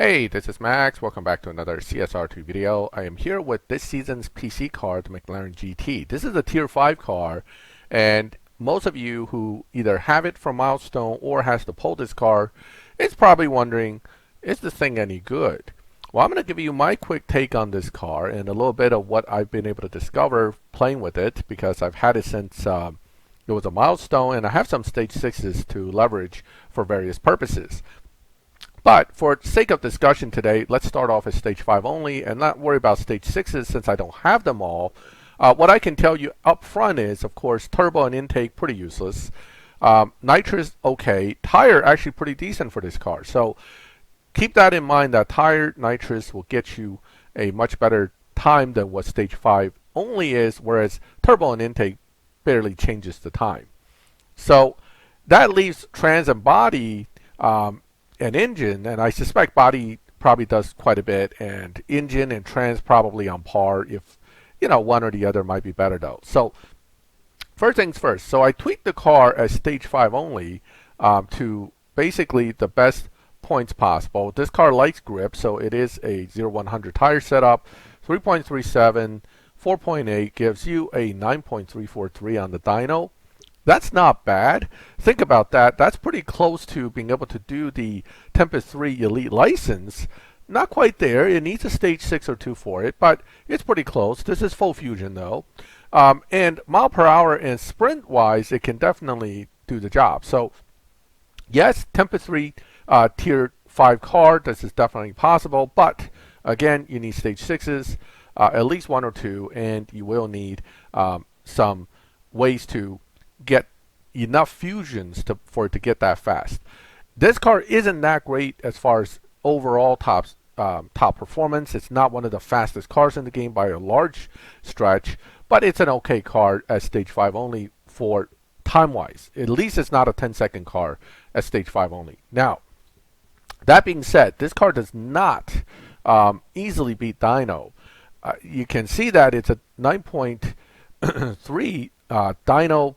Hey, this is Max. Welcome back to another CSR2 video. I am here with this season's PC car, the Mclaren GT. This is a Tier 5 car, and most of you who either have it from Milestone or has to pull this car is probably wondering, is this thing any good? Well, I'm going to give you my quick take on this car and a little bit of what I've been able to discover playing with it, because I've had it since it was a Milestone, and I have some Stage 6s to leverage for various purposes. But for sake of discussion today, let's start off at Stage 5 only and not worry about Stage 6s since I don't have them all. What I can tell you up front is, of course, turbo and intake, pretty useless. Nitrous, okay. Tire, actually pretty decent for this car. So keep that in mind, that tire nitrous will get you a much better time than what Stage 5 only is, whereas turbo and intake barely changes the time. So that leaves trans and body and engine, and I suspect body probably does quite a bit, and engine and trans probably on par. If one or the other might be better though. So first things first. So I tweaked the car as Stage 5 only to basically the best points possible. This car likes grip, so it is a 0-100 tire setup. 3.37, 4.8 gives you a 9.343 on the dyno. That's not bad. Think about that. That's pretty close to being able to do the Tempest 3 Elite license. Not quite there. It needs a Stage 6 or 2 for it, but it's pretty close. This is full fusion though. And mile per hour and sprint wise, it can definitely do the job. So yes, Tempest 3 Tier 5 car, this is definitely possible, but again, you need Stage 6s, at least 1 or 2, and you will need some ways to get enough fusions for it to get that fast. This car isn't that great as far as overall top performance. It's not one of the fastest cars in the game by a large stretch, but it's an okay car at Stage 5 only for time-wise. At least it's not a 10-second car at Stage 5 only. Now, that being said, this car does not easily beat Dyno. You can see that it's a 9.3 Dyno.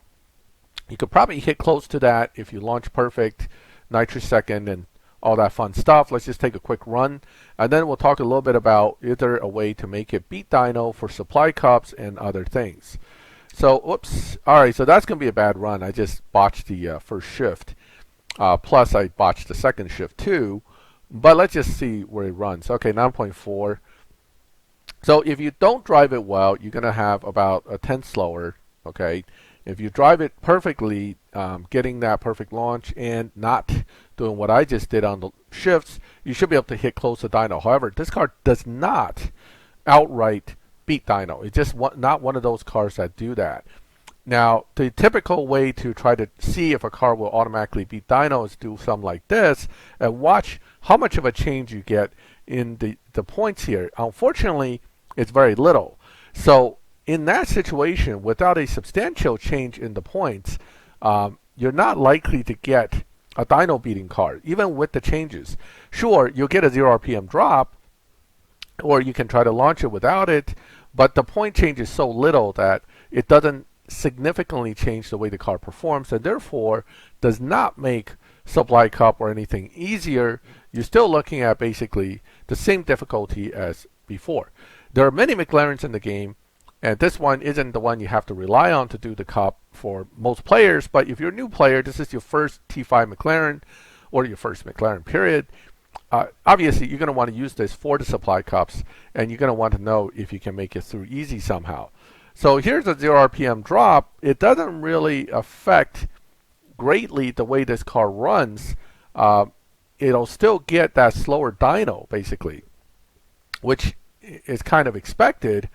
You could probably hit close to that if you launch perfect, nitrous second, and all that fun stuff. Let's just take a quick run, and then we'll talk a little bit about is there a way to make it beat Dyno for supply cups and other things. So, whoops. All right, so that's going to be a bad run. I just botched the first shift. Plus, I botched the second shift too. But let's just see where it runs. Okay, 9.4. So if you don't drive it well, you're going to have about a tenth slower. Okay. If you drive it perfectly, getting that perfect launch and not doing what I just did on the shifts, you should be able to hit close to Dyno. However, this car does not outright beat Dyno. It's just not one of those cars that do that. Now, the typical way to try to see if a car will automatically beat Dyno is do something like this and watch how much of a change you get in the points here. Unfortunately, it's very little. So in that situation, without a substantial change in the points, you're not likely to get a dyno beating car, even with the changes. Sure, you'll get a 0 RPM drop, or you can try to launch it without it, but the point change is so little that it doesn't significantly change the way the car performs, and therefore does not make supply cup or anything easier. You're still looking at basically the same difficulty as before. There are many McLarens in the game, and this one isn't the one you have to rely on to do the cup for most players, but if you're a new player, this is your first T5 McLaren, or your first McLaren period, obviously you're going to want to use this for the supply cups, and you're going to want to know if you can make it through easy somehow. So here's a 0 RPM drop. It doesn't really affect greatly the way this car runs. It'll still get that slower dyno, basically, which is kind of expected.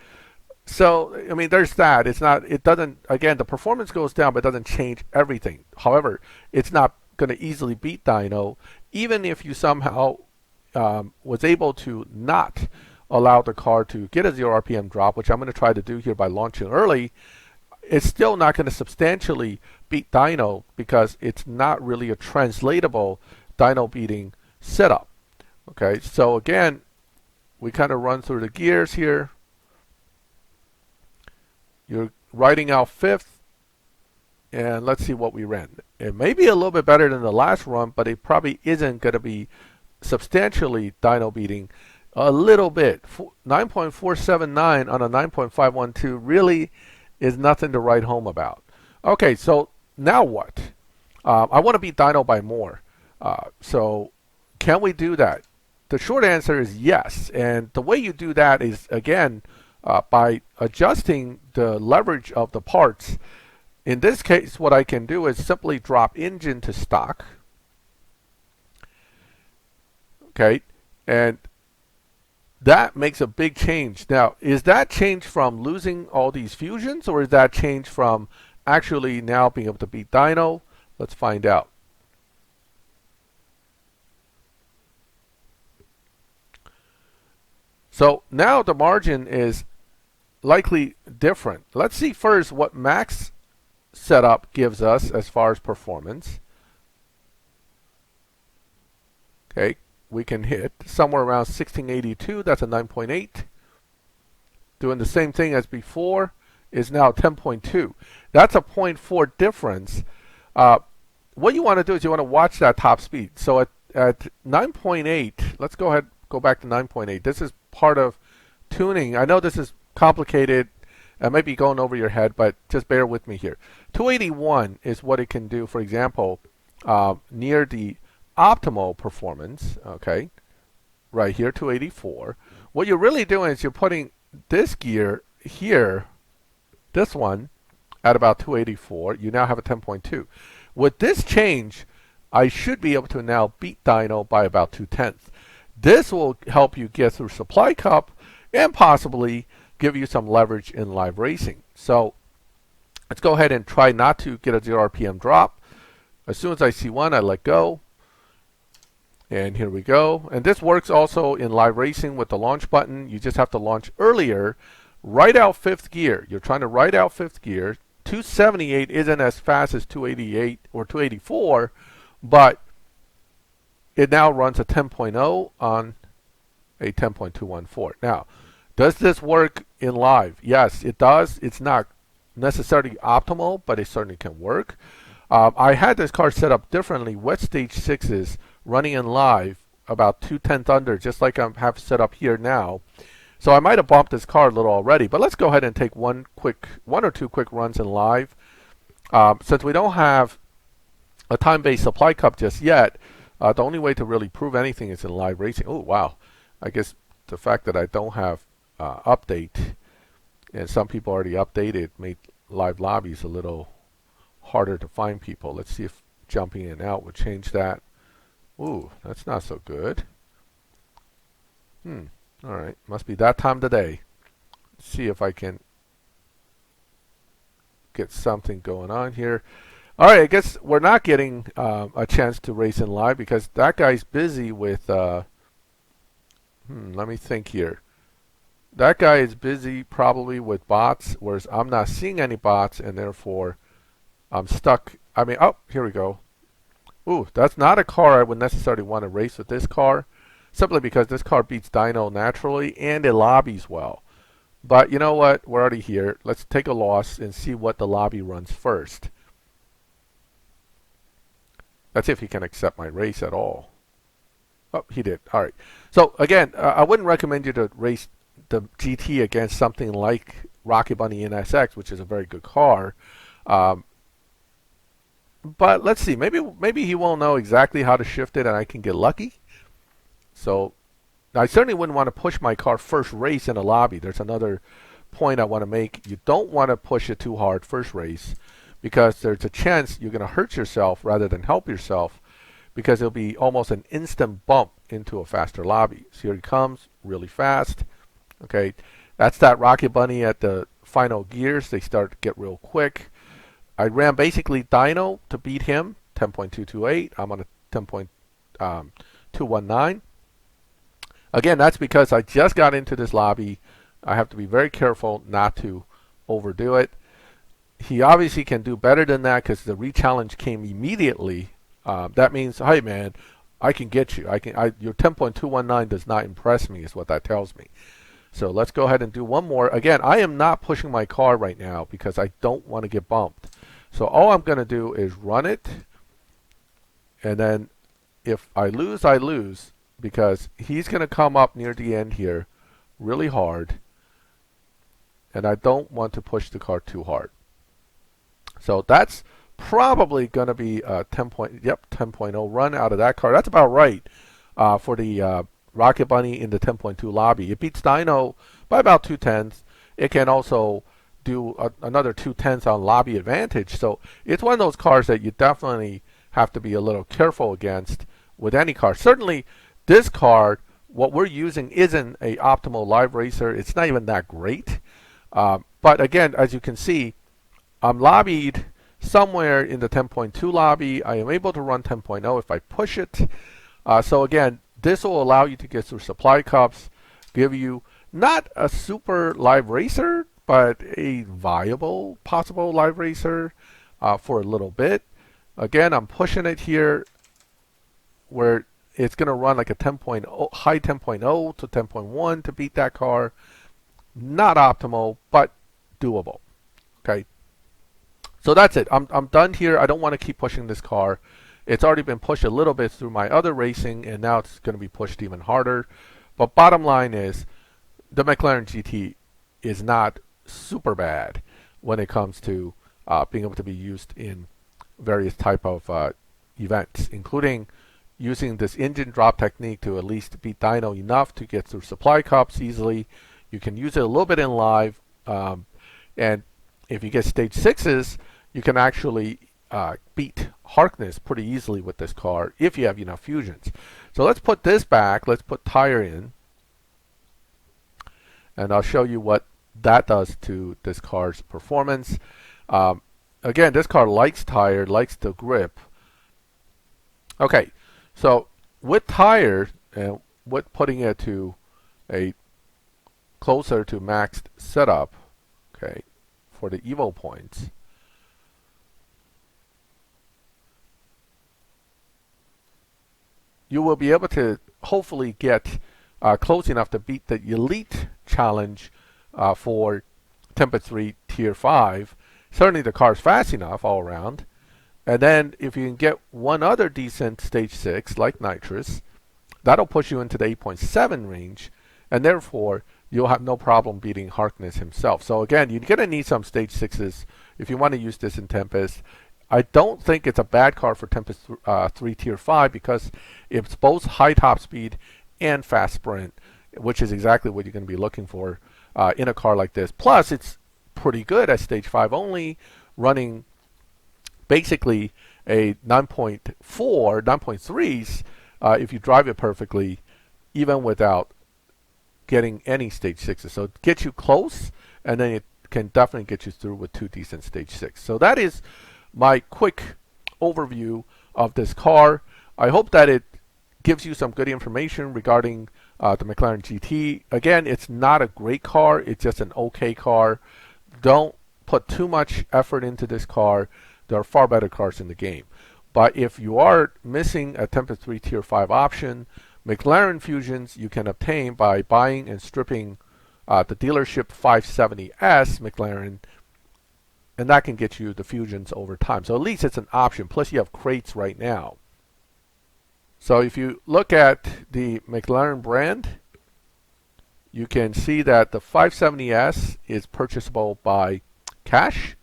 So, I mean, there's that. It doesn't, again, the performance goes down, but it doesn't change everything. However, it's not going to easily beat Dyno, even if you somehow was able to not allow the car to get a 0 RPM drop, which I'm going to try to do here by launching early. It's still not going to substantially beat Dyno because it's not really a translatable dyno beating setup. Okay, so again, we kind of run through the gears here. You're riding out fifth, and let's see what we ran. It may be a little bit better than the last run, but it probably isn't going to be substantially dyno beating a little bit. 9.479 on a 9.512 really is nothing to write home about. Okay, so now what? I want to beat dyno by more. So can we do that? The short answer is yes. And the way you do that is, again, by adjusting the leverage of the parts. In this case, what I can do is simply drop engine to stock. Okay, and that makes a big change. Now, is that change from losing all these fusions, or is that change from actually now being able to beat dyno? Let's find out. So now the margin is likely different. Let's see first what max setup gives us as far as performance. Okay, we can hit somewhere around 1682. That's a 9.8. Doing the same thing as before is now 10.2. That's a 0.4 difference. What you want to do is you want to watch that top speed. So at 9.8, let's go back to 9.8. This is part of tuning. I know this is complicated. I might be going over your head, but just bear with me here. 281 is what it can do, for example, near the optimal performance, okay, right here, 284. What you're really doing is you're putting this gear here, this one, at about 284. You now have a 10.2. With this change, I should be able to now beat dyno by about 2/10. This will help you get through supply cup and possibly give you some leverage in live racing. So let's go ahead and try not to get a 0 RPM drop. As soon as I see one, I let go. And here we go. And this works also in live racing with the launch button. You just have to launch earlier. Ride out fifth gear. You're trying to ride out fifth gear. 278 isn't as fast as 288 or 284, but it now runs a 10.0 on a 10.214. Now, does this work in live? Yes, it does. It's not necessarily optimal, but it certainly can work. I had this car set up differently. Wet stage 6s running in live about 2/10 under, just like I have set up here now. So I might have bumped this car a little already, but let's go ahead and take one or two quick runs in live. Since we don't have a time-based supply cup just yet, the only way to really prove anything is in live racing. Oh, wow. I guess the fact that I don't have update, and some people already updated, made live lobbies a little harder to find people. Let's see if jumping in and out would change that. Ooh, that's not so good. All right, must be that time of the day. Let's see if I can get something going on here. All right, I guess we're not getting a chance to race in live because that guy's busy with, let me think here. That guy is busy probably with bots, whereas I'm not seeing any bots, and therefore I'm stuck. I mean, oh, here we go. Ooh, that's not a car I would necessarily want to race with this car, simply because this car beats dyno naturally and it lobbies well. But you know what? We're already here. Let's take a loss and see what the lobby runs first. That's if he can accept my race at all. Oh, he did. All right. So again, I wouldn't recommend you to race the GT against something like Rocket Bunny NSX, which is a very good car. But let's see. Maybe he won't know exactly how to shift it, and I can get lucky. So I certainly wouldn't want to push my car first race in a lobby. There's another point I want to make. You don't want to push it too hard first race, because there's a chance you're going to hurt yourself rather than help yourself, because it'll be almost an instant bump into a faster lobby. So here he comes, really fast. Okay, that's that Rocket Bunny at the final gears. They start to get real quick. I ran basically dyno to beat him, 10.228. I'm on a 10.219. Again, that's because I just got into this lobby. I have to be very careful not to overdo it. He obviously can do better than that because the re-challenge came immediately. That means, hey man, I can get you. Your 10.219 does not impress me, is what that tells me. So let's go ahead and do one more. Again, I am not pushing my car right now because I don't want to get bumped. So all I'm going to do is run it. And then if I lose, I lose. because he's going to come up near the end here really hard, and I don't want to push the car too hard. So that's probably going to be a 10.0 run out of that car. That's about right for the Rocket Bunny in the 10.2 lobby. It beats Dyno by about 2/10. It can also do another 2/10 on lobby advantage. So it's one of those cars that you definitely have to be a little careful against with any car. Certainly this car, what we're using isn't a optimal live racer. It's not even that great. But again, as you can see, I'm lobbied somewhere in the 10.2 lobby. I am able to run 10.0 if I push it. So again, this will allow you to get through supply cups, give you not a super live racer, but a viable possible live racer for a little bit. Again, I'm pushing it here where it's going to run like a 10.0, high 10.0 to 10.1 to beat that car. Not optimal, but doable. Okay. So that's it. I'm done here. I don't want to keep pushing this car. It's already been pushed a little bit through my other racing, and now it's going to be pushed even harder. But bottom line is, the Mclaren GT is not super bad when it comes to being able to be used in various type of events, including using this engine drop technique to at least beat Dyno enough to get through supply cups easily. You can use it a little bit in live, and if you get stage 6s, you can actually beat Harkness pretty easily with this car if you have enough fusions. So let's put this back. Let's put tire in, and I'll show you what that does to this car's performance. Again, this car likes tire, likes the grip. Okay, so with tire and with putting it to a closer to maxed setup, okay, for the Evo points, you will be able to hopefully get close enough to beat the Elite Challenge for Tempest 3 Tier 5. Certainly the car's fast enough all around. And then if you can get one other decent Stage 6, like Nitrous, that'll push you into the 8.7 range, and therefore you'll have no problem beating Harkness himself. So again, you're going to need some Stage 6s if you want to use this in Tempest. I don't think it's a bad car for Tempest 3 Tier 5 because it's both high top speed and fast sprint, which is exactly what you're going to be looking for in a car like this. Plus, it's pretty good at Stage 5 only, running basically a 9.4, 9.3s if you drive it perfectly, even without getting any Stage 6s. So it gets you close, and then it can definitely get you through with 2 decent Stage 6. So that is my quick overview of this car. I hope that it gives you some good information regarding the Mclaren GT. Again, it's not a great car. It's just an okay car. Don't put too much effort into this car. There are far better cars in the game. But if you are missing a Tempest 3 Tier 5 option, McLaren Fusions you can obtain by buying and stripping the dealership 570S McLaren, and that can get you the Fusions over time. So at least it's an option. Plus you have crates right now. So if you look at the McLaren brand, you can see that the 570S is purchasable by cash.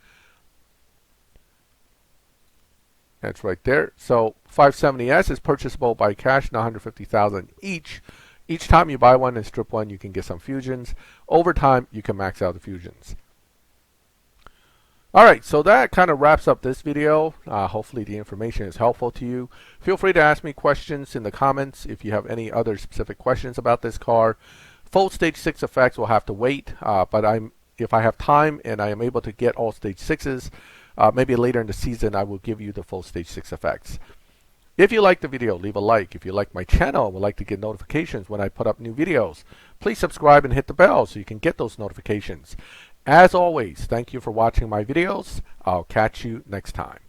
That's right there. So 570S is purchasable by cash, $950,000 each. Each time you buy one and strip one, you can get some fusions. Over time, you can max out the fusions. Alright, so that kind of wraps up this video. Hopefully the information is helpful to you. Feel free to ask me questions in the comments if you have any other specific questions about this car. Full Stage 6 effects will have to wait, but if I have time and I am able to get all Stage 6s, maybe later in the season I will give you the full Stage 6 effects. If you like the video, leave a like. If you like my channel and would like to get notifications when I put up new videos, please subscribe and hit the bell so you can get those notifications. As always, thank you for watching my videos. I'll catch you next time.